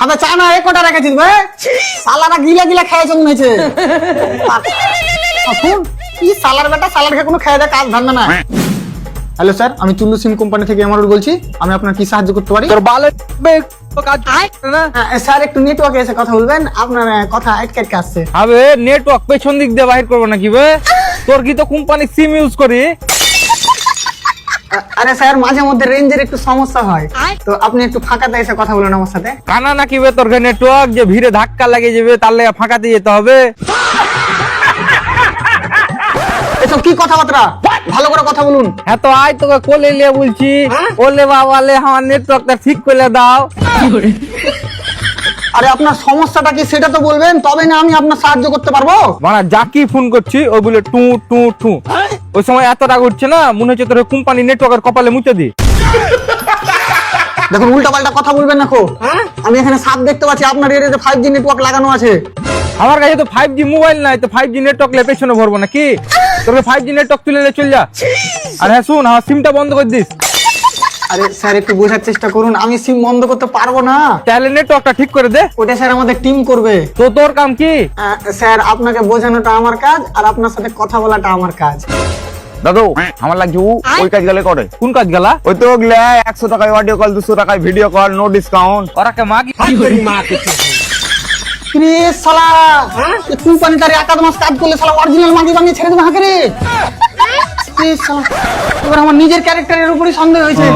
আবে চা না 1 কোটা রেখেছিস বে সালারা গিলা গিলা খেয়েছে মনে হয়েছে এখন কি সালার বেটা সালার খেয়ে কোনো খেয়ে দেয় কাজ ধান্দা না। হ্যালো স্যার, আমি চুল্লু সিম কোম্পানি থেকে এমআরও বলছি। আমি আপনার কি সাহায্য করতে পারি? তোর বালের কাজ না স্যার একটু নেটওয়ার্কে এসে কথা বলবেন, আপনার কথা আটকে আটকে আসছে। হবে নেটওয়ার্ক পেছন দিক দিয়ে বাহির করবো নাকি বে? তোর কি তো কোম্পানির সিম ইউজ করি? আরে স্যার মাঝে মধ্যে রেঞ্জের একটু সমস্যা হয়, তো আপনি একটু ফাঁকাতে এসে কথা বলুন আমার সাথে। কানা নাকি বে তোর নেটওয়ার্ক যে ভিড়ে ধাক্কা লাগে যাবে তার লেগে ফাঁকাতে যেতে হবে? এসব কি কথাবার্তা, ভালো করে কথা বলুন। হ্যাঁ তো আয় তোকে কোলে নিয়ে বলছি, ওলে বাবা লে আমার নেটওয়ার্কটা ঠিক করে দাও। আরে আপনার সমস্যাটা কি সেটা তো বলবেন, তবে না আমি আপনার সাহায্য করতে পারবো। মানে যাকে ফোন করছি ও বলে টু টু টু। ওই সময় এত রাগ উঠছে না, মনে হচ্ছে তোর কোম্পানি নেটওয়ার্কের কপালে মুছে দি। দেখুন উল্টা পাল্টা কথা বলবেন না। আমি এখানে সাপ দেখতে পাচ্ছি, আপনার এরিয়াতে 5G নেটওয়ার্ক লাগানো আছে। আমার কাছে তো 5G মোবাইল নাই, তো 5G নেটওয়ার্ক লে পেছনে ভরবো নাকি? তোর 5G নেটওয়ার্ক তুলে নিয়ে চল যা। আর হ্যাঁ শুন, আমার সিমটা বন্ধ করে দিস। আরে স্যার একটু বোঝার চেষ্টা করুন, আমি সিম বন্ধ করতে পারবো না। তাহলে নেটওয়ার্কটা ঠিক করে দে। ওটা স্যার আমাদের টিম করবে। তো তোর কাম কি? স্যার আপনাকে বোঝানোটা আমার কাজ, আর আপনার সাথে কথা বলাটা আমার কাজ। দাদু আমার লাগছে ওই কাজ গেলে করে। কোন কাজ গেলা? ওই তো গেলে 100 টাকায় অডিও কল, 200 টাকায় ভিডিও কল, নো ডিসকাউন্ট। ওরাকে মাগি রে শালা, কোম্পানি তার একাদ মাস কাজ করলে শালা অরিজিনাল মাগি বানিয়ে ছেড়ে দেবে হাঁকে রে। শালা, এবার আমার নিজের ক্যারেক্টারের উপরই সন্দেহ হয়েছে।